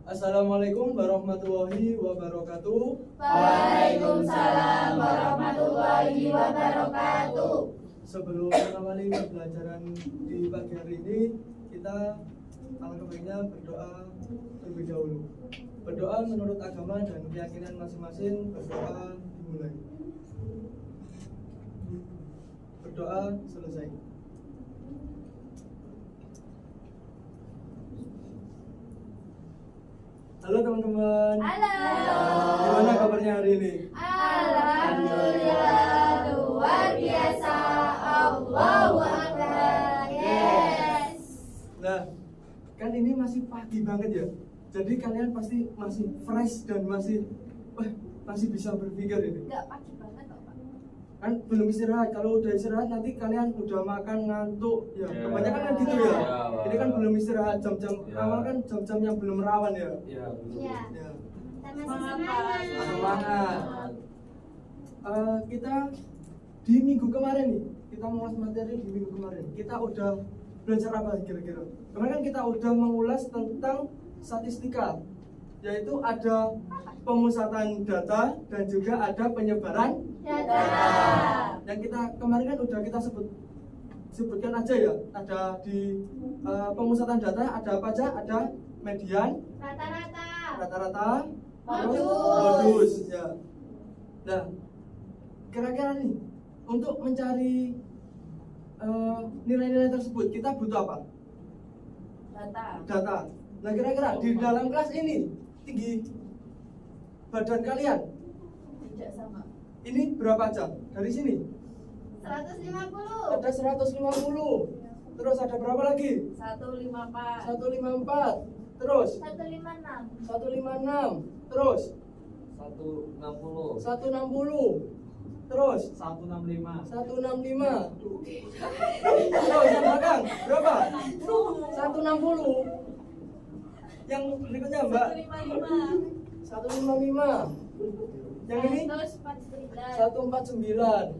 Assalamualaikum warahmatullahi wabarakatuh. Waalaikumsalam warahmatullahi wabarakatuh. Sebelum mengawali pembelajaran di pagi hari ini, kita alangkah baiknya berdoa terlebih dahulu. Berdoa menurut agama dan keyakinan masing-masing. Berdoa dimulai. Berdoa selesai. Halo teman-teman. Halo. Gimana kabarnya hari ini? Alhamdulillah, luar biasa. Allahu Akbar. Yes. Nah, kan ini masih pagi banget ya. Jadi kalian pasti masih fresh dan masih bisa berpikir ini. Enggak pagi banget kok, Pak. Kan belum istirahat. Kalau udah istirahat nanti kalian udah makan ngantuk ya. Kebanyakan kan gitu ya. Ini kan belum istirahat, jam-jam awal kan jam-jam yang belum rawan ya. Iya. Ya. Semangat. Kita di minggu kemarin nih, kita mengulas materi di minggu kemarin. Kita udah belajar apa kira-kira? Kemarin kan kita udah mengulas tentang statistika, yaitu ada pemusatan data dan juga ada penyebaran Data. Yang kita kemarin kan udah kita sebutkan aja ya. Ada di pemusatan data ada apa aja? Ada median, rata-rata, modus ya. Nah, kira-kira nih untuk mencari nilai-nilai tersebut kita butuh apa? Data. Nah, kira-kira di dalam kelas ini tinggi badan kalian Tidak sama. ini berapa jam? Dari sini 150. ada 150. Terus ada berapa lagi? 154. 154. Terus 156. 156. Terus 160. 160. Terus 165. 165. Terus yang belakang berapa? 160. Yang berikutnya Mbak 155. Yang ini 149.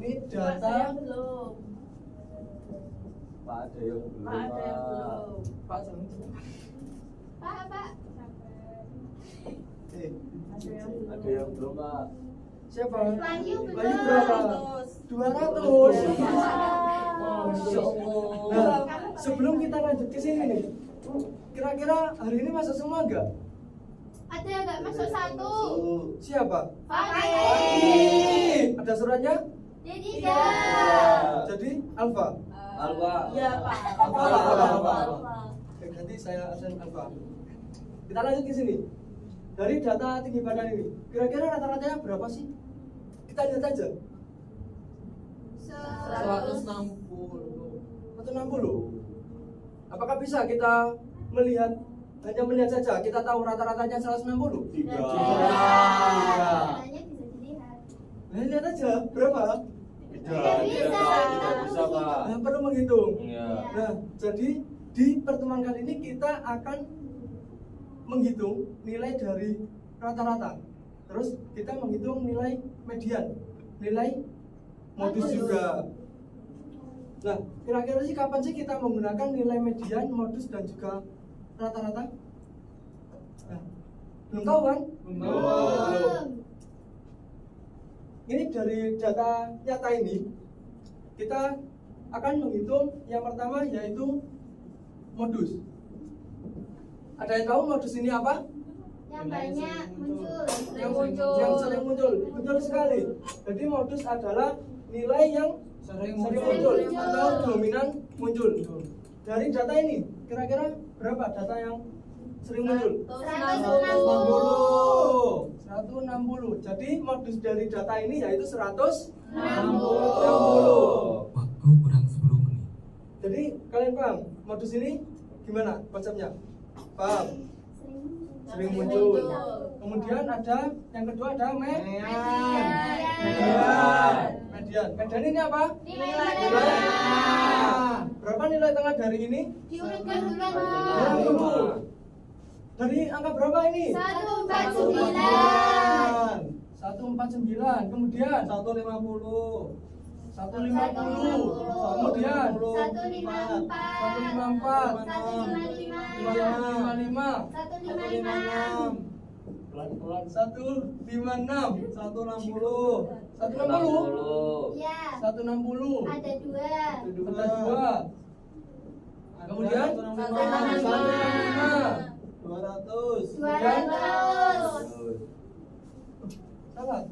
Ini data belum. Pak ada yang belum. Pak Pak. Ada yang belum, Pak. siapa? Wahyu berapa? 200. Masya Allah. Nah, sebelum kita lanjut ke sini nih, kira-kira hari ini masuk semua enggak? Ada yang nggak masuk 1? Siapa? Fakih. Ada suratnya? Tidak. Jadi Alfa. Alfa. Iya, Pak. Alfa. Oke, nanti saya asal Alfa. Kita lanjut ke sini. Dari data tinggi badan ini, kira-kira rata-ratanya berapa sih? Kita lihat aja. 160. 160. Apakah bisa kita hanya melihat saja kita tahu rata-ratanya 160? Tidak. Caranya bisa dilihat. Nah, lihat aja berapa? Tidak bisa, Pak. Nah, perlu menghitung. Iya. Nah, jadi di pertemuan kali ini kita akan menghitung nilai dari rata-rata. Terus kita menghitung nilai median, nilai modus juga. Nah, kira-kira sih kapan sih kita menggunakan nilai median, modus dan juga rata-rata? Nah, belum tahu kan? Belum. Ini dari data nyata ini kita akan menghitung yang pertama yaitu modus. Ada yang tahu modus ini apa? Yang banyak muncul. Yang sering muncul. Betul sekali. Jadi modus adalah nilai yang sering muncul atau dominan muncul. Dari data ini kira-kira berapa data yang sering muncul? 160. Jadi modus dari data ini yaitu 160. Waktu kurang 10 menit. Jadi kalian paham modus ini gimana konsepnya? Paham? Sering muncul. Kemudian ada yang kedua ada median. Median ini apa? Nilai Nilai tengah. Berapa nilai tengah dari ini? Diurutkan dulu. Dari angka berapa ini? 149. 149. Kemudian 150. 150. Kemudian 154. 154. 155. 155. 156. Pelan-pelan. 156. 160. 160. Ya. 160. Ada 2. Ada 2. Kemudian 165. 200. 200. Salah.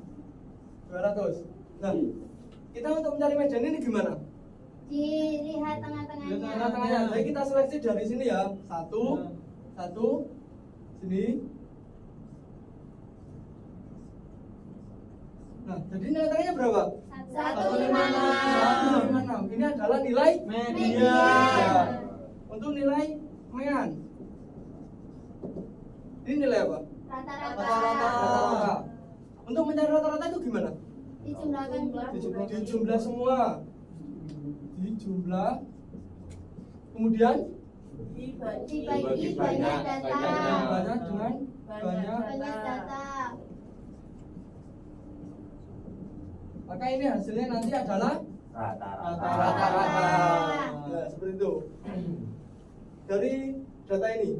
200. Nah, kita untuk mencari medan ini gimana? Dilihat tengah-tengahnya. Tengah-tengahnya. Jadi kita seleksi dari sini ya. Satu, sini. Nah, jadi nilai tengahnya berapa? 156. 156. Ini adalah nilai Median. Untuk nilai mean. Ini nilai apa? Rata-rata. Rata-rata. Untuk mencari rata-rata itu gimana? Dijumlahkan Dijumlah semua. Dijumlah. Kemudian dibagi banyak data. banyak dengan banyak. Banyak data. Maka ini hasilnya nanti adalah Rata-rata. rata-rata. Nah, seperti itu. Dari data ini,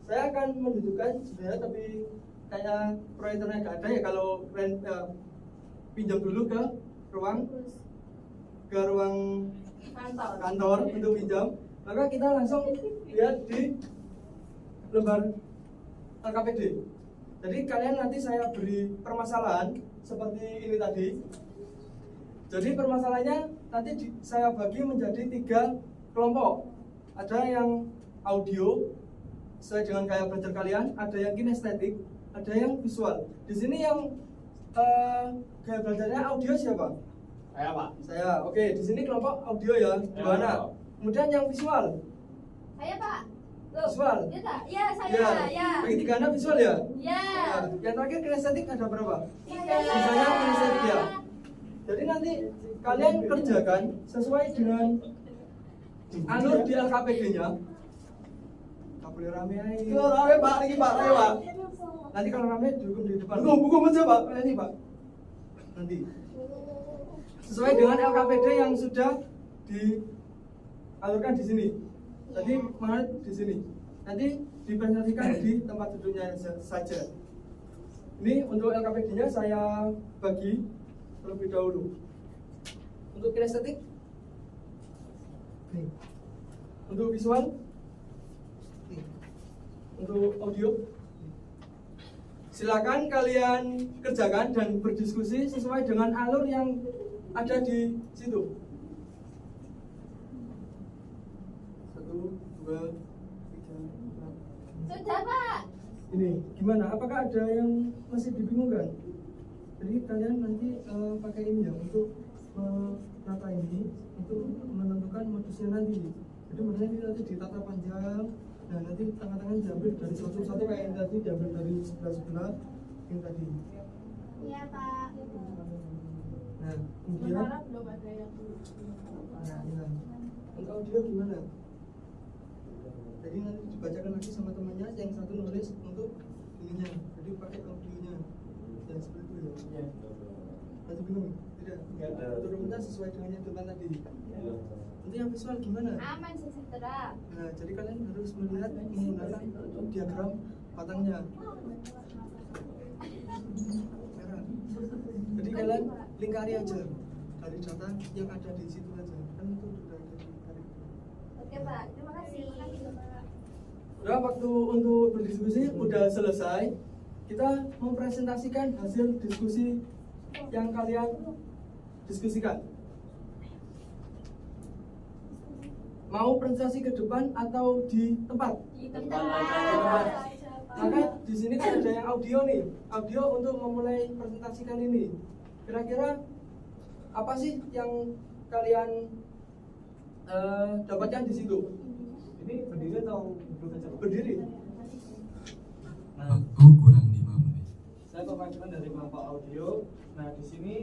saya akan menunjukkan sebenarnya, tapi kayak proyektornya nggak ada ya. Kalau pinjam dulu ke ruang kantor untuk pinjam, maka kita langsung lihat di lembar LKPD. Jadi kalian nanti saya beri permasalahan seperti ini tadi. Jadi permasalahannya nanti saya bagi menjadi 3 kelompok. Ada yang audio sesuai dengan gaya belajar kalian, ada yang kinestetik, ada yang visual. Di sini yang gaya belajarnya audio siapa? Saya, Pak. Saya. Oke, di sini kelompok audio ya. Gimana? Kemudian yang visual. Saya, Pak. Visual. Ya, tak? Ya, saya. Ya. Bagi 3 Anda visual ya? Ya. Ya. Yang terakhir kinestetik ada berapa? 3. Sisanya kinestetik ya. Jadi nanti kalian kerjakan sesuai dengan alur di LKPD-nya. Gak boleh rame aja. Rame, Pak. Ini, Pak. Rame, Pak. Nanti kalau rame dihukum di depan. Hukum aja Pak. Ini Pak. Nanti sesuai dengan LKPD yang sudah dialurkan di sini. Tadi mana di sini. Nanti dipresentasikan di tempat duduknya saja. Ini untuk LKPD-nya saya bagi terlebih dahulu. Untuk kinestetik, nih. Untuk visual, nih. Untuk audio, silakan kalian kerjakan dan berdiskusi sesuai dengan alur yang ada di situ. 1, 2, 3, 4. Sudah, Pak. Ini gimana? Apakah ada yang masih dibingungkan? Jadi kalian nanti pakai ini ya untuk menata ini, untuk menentukan modusnya nanti. Jadi modusnya ini nanti ditata panjang. Nah nanti tangan-tangan diambil dari satu-satu kayak yang tadi, diambil dari sebelah-sebelah yang tadi. Iya, Pak. Nah kemudian belum ada yang ya. Untuk audio gimana? Jadi nanti dibacakan lagi sama temannya, yang satu nulis untuk ininya. Jadi pakai audionya. Dan seperti itu ya. Masih bingung? Tidak? Untuk rumusnya sesuai dengan yang Tuhan tadi. Nanti yang visual gimana? Aman sejahtera. Nah, jadi kalian harus melihat menggunakan diagram batangnya. Merah. Jadi kalian lingkari aja dari data yang ada di situ aja. Kan itu sudah ada di lingkari. Oke, Pak. Terima kasih. Udah, waktu untuk berdiskusi udah selesai. Kita mempresentasikan hasil diskusi yang kalian diskusikan. Mau presentasi ke depan atau di tempat? Di Tempat tempat. Maka di sini kan ada yang audio nih, audio untuk memulai presentasikan ini. Kira-kira apa sih yang kalian dapatkan di situ? Ini berdiri atau duduk aja? Berdiri. Waktu kurang 5 menit. Saya perwakilan dari kelompok audio. Nah, di sini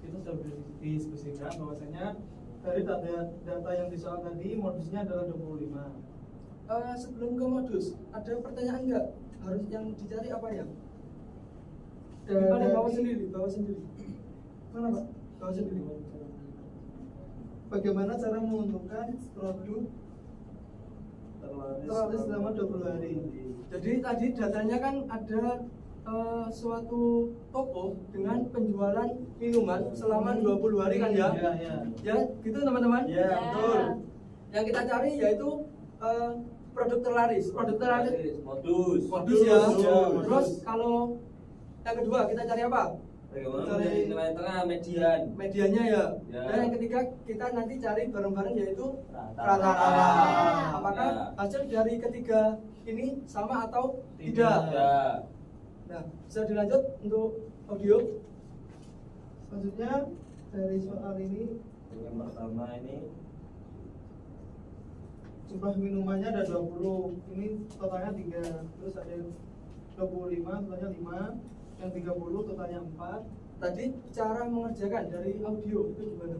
kita sudah berdiskusikan bahwasanya dari data yang disoal tadi modusnya adalah 25. Sebelum ke modus, ada pertanyaan nggak? Harus yang dicari apa ya? Mana bawa sendiri, bawa sendiri. Mana Pak? Bawa sendiri. Bagaimana cara menguntungkan produk terlaris selama 20 hari. Jadi tadi datanya kan ada suatu toko dengan penjualan minuman selama 20 hari kan ya? Iya, iya. Ya, gitu teman-teman? Iya, betul. Yang kita cari yaitu produk terlaris. Produk terlaris Modus. modus ya. Modus. Terus kalau yang kedua kita cari apa? Bagaimana mencari nilai tengah median? Medianya ya. Ya. Dan yang ketiga kita nanti cari bareng-bareng yaitu Rata-rata. rata-rata. Ya. Apakah Ya. hasil dari ketiga ini sama atau tidak? Ya. Nah, bisa dilanjut untuk audio. Selanjutnya dari soal ini Yang pertama ini jumlah minumannya ada 20. Ini totalnya 3. Terus ada yang 25 totalnya 5. Yang 30 totalnya 4. Tadi cara mengerjakan dari audio itu gimana?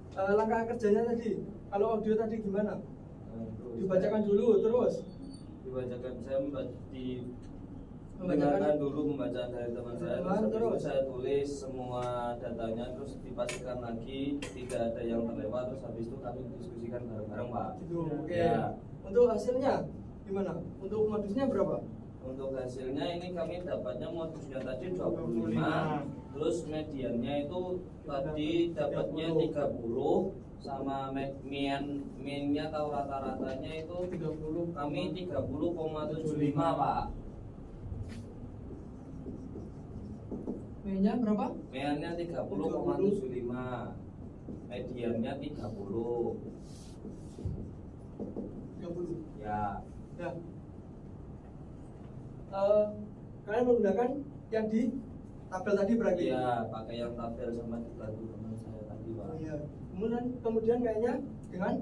Kita langkah kerjanya tadi. Kalau audio tadi gimana? Dibacakan dulu terus. Dibacakan saya Membacakan dengarkan dulu pembacaan dari teman saya, Teman, terus habis terus. itu saya tulis semua datanya, terus dipastikan lagi tidak ada yang terlewat, terus habis itu kami diskusikan bareng-bareng Pak. Gitu. Oke. Ya. Untuk hasilnya gimana? Untuk modusnya berapa? Untuk hasilnya ini kami dapatnya modusnya tadi 25, terus mediannya itu tadi dapatnya 30, sama minnya atau rata-ratanya itu 30. kami 30,75 Pak. Mainnya berapa? Mediannya 30,75, mediannya 30. 30. Ya, Ya. Kalian menggunakan yang di tabel tadi berarti? iya pakai yang tabel sama dibantu teman saya tadi Pak. Oh iya. Kemudian kayaknya dengan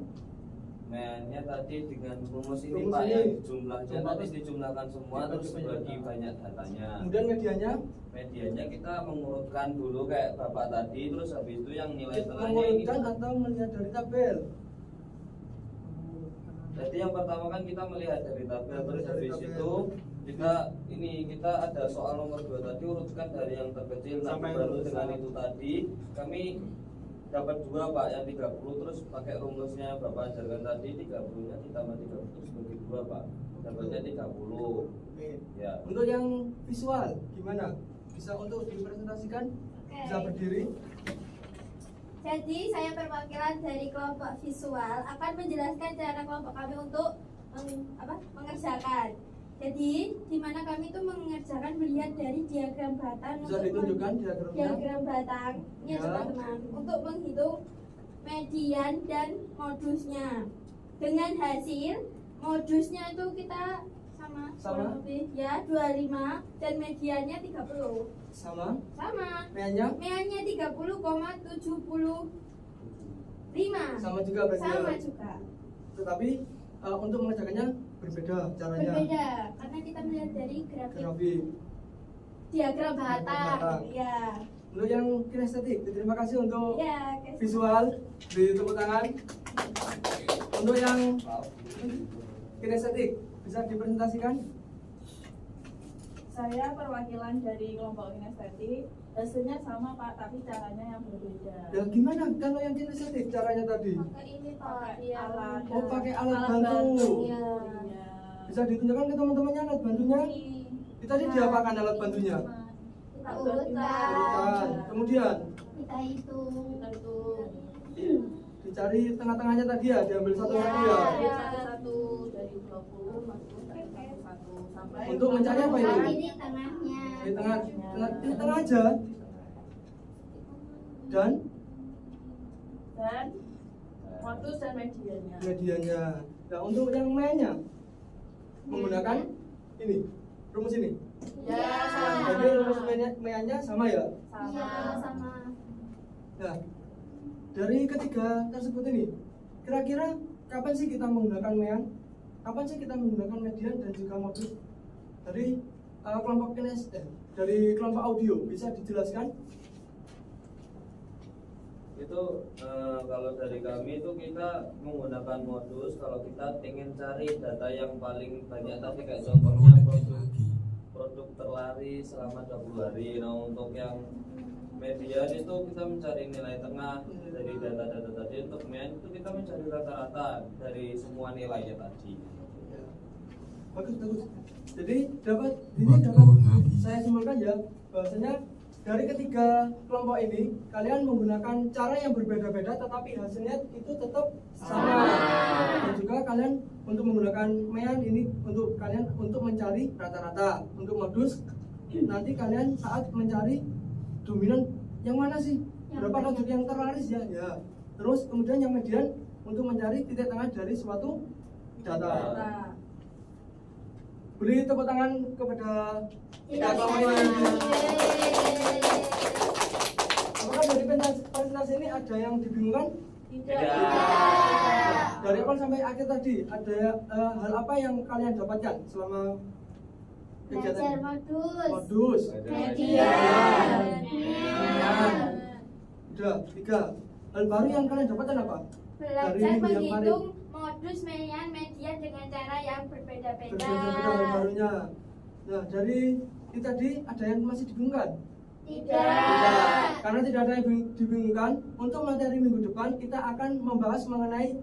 Mainnya tadi dengan rumus ini Rumus Pak ini. yang jumlahnya Jumlah. tadi dijumlahkan semua Dibagi terus banyak. bagi banyak datanya. kemudian medianya Medianya kita mengurutkan dulu kayak Bapak tadi, terus habis itu yang nilai kita tengahnya ini. mengurutkan atau melihat dari tabel? Jadi yang pertama kan kita melihat dari tabel, terus Dari habis tabel. itu kita ada soal nomor 2 tadi, urutkan dari yang terkecil nanti Sampai baru yang dengan besar. itu tadi kami dapat 2 Pak, yang 30 terus pakai rumusnya Bapak ajarkan tadi, 30 nya ditambah 30 terus bagi 2 Pak, dapatnya 30. Oke. Ya. Untuk yang visual gimana? Bisa untuk dipresentasikan? Oke. Bisa berdiri? Jadi saya perwakilan dari kelompok visual akan menjelaskan cara kelompok kami untuk mengerjakan. Jadi di mana kami itu mengerjakan melihat dari diagram batang Bisa ditunjukkan diagramnya? diagram batangnya Ya. teman-teman untuk menghitung median dan modusnya. Dengan hasil modusnya itu kita sama kurang lebih ya 25 dan mediannya 30. Sama? Sama. Mediannya? Mediannya 30,75. Sama juga berarti ya? Sama juga. Tetapi untuk mengerjakannya berbeda caranya. Berbeda karena kita melihat dari Grafik. diagram Batang. batang. Ya. Untuk yang kinestetik, terima kasih untuk Ya, guys. visual, di tepuk tangan. Untuk yang kinestetik, bisa dipresentasikan? Saya perwakilan dari kelompok kinestetik. Hasilnya sama Pak, tapi caranya yang berbeda. Ya gimana kalau yang kinestetik caranya tadi? Pakai ini Pak, Pakai biar alat. mudah. Oh, pakai alat bantu. Iya. Iya. Bisa ditunjukkan ke teman-temannya alat bantunya? Itu tadi diapakan alat bantunya? Kita urutkan. Urutkan. Kemudian Kita hitung. Kita hitung. dicari tengah-tengahnya tadi ya, diambil satu Iya. lagi ya. Dari satu dari 20 masuk dari satu sampai Untuk mencari apa ini? Ini tengahnya. Di tengah, di tengah aja. Dan dan modus dan medianya. medianya. Nah untuk yang mainnya menggunakan ini, rumus ini. Ya, sama. Jadi rumus mainnya sama ya. Iya, sama. Nah, dari ketiga tersebut ini, kira-kira kapan sih kita menggunakan mean? Kapan sih kita menggunakan median dan juga modus? Dari kelompok dari kelompok audio bisa dijelaskan? Itu kalau dari kami itu kita menggunakan modus kalau kita ingin cari data yang paling banyak tadi kayak contohnya Perlu detik lagi. produk terlari selama 20 hari. Nah untuk yang median itu kita mencari nilai tengah dari data-data tadi. Untuk mean itu kita mencari rata-rata dari semua nilainya tadi. Ya. Bagus. Jadi dapat Waktu habis. saya simpulkan ya bahwasanya dari ketiga kelompok ini kalian menggunakan cara yang berbeda-beda tetapi hasilnya itu tetap sama. Dan juga kalian untuk menggunakan mean ini untuk kalian untuk mencari rata-rata. Untuk modus nanti kalian saat mencari dominan yang mana sih? Berapa lajur yang terlaris ya? Ya. Terus kemudian yang median untuk mencari titik tengah dari suatu data. Beri tepuk tangan kepada tiga kelompok ini. Apakah dari presentasi ini ada yang dibingungkan? Dari awal sampai akhir tadi ada hal apa yang kalian dapatkan selama kegiatan Belajar ini? modus, Median. median, Udah, 3. Hal baru yang kalian dapatkan apa? belajar Dari minggu yang menghitung modus, mean, median dengan cara yang berbeda-beda. Berbeda-beda hal barunya. Nah, dari itu tadi ada yang masih dibingungkan? Tidak. Karena tidak ada yang dibingungkan, untuk materi minggu depan kita akan membahas mengenai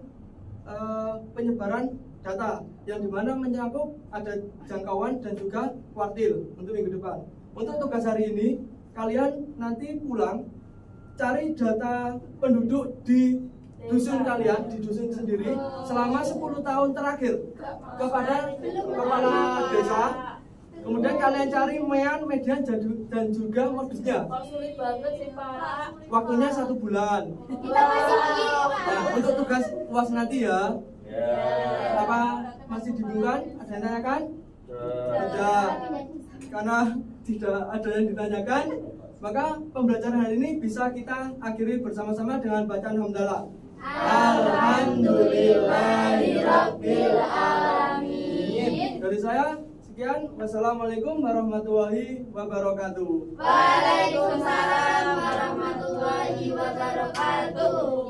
penyebaran data yang dimana mencakup ada jangkauan dan juga kuartil untuk minggu depan. Untuk tugas hari ini kalian nanti pulang cari data penduduk di dusun kalian, di dusun sendiri selama 10 tahun terakhir kepada kepala desa. Kemudian kalian cari mean, median, dan juga modusnya. Kok sulit banget sih Pak? Waktunya 1 bulan. Kita masih begini, Pak. Nah, untuk tugas UAS nanti ya. Ya. Apa masih dibingungkan? Ada yang tanyakan? Tidak. Karena tidak ada yang ditanyakan, maka pembelajaran hari ini bisa kita akhiri bersama-sama dengan bacaan hamdalah. Alhamdulillahirabbil alamin. Dari saya sekian. Wassalamualaikum warahmatullahi wabarakatuh. Waalaikumsalam warahmatullahi wabarakatuh.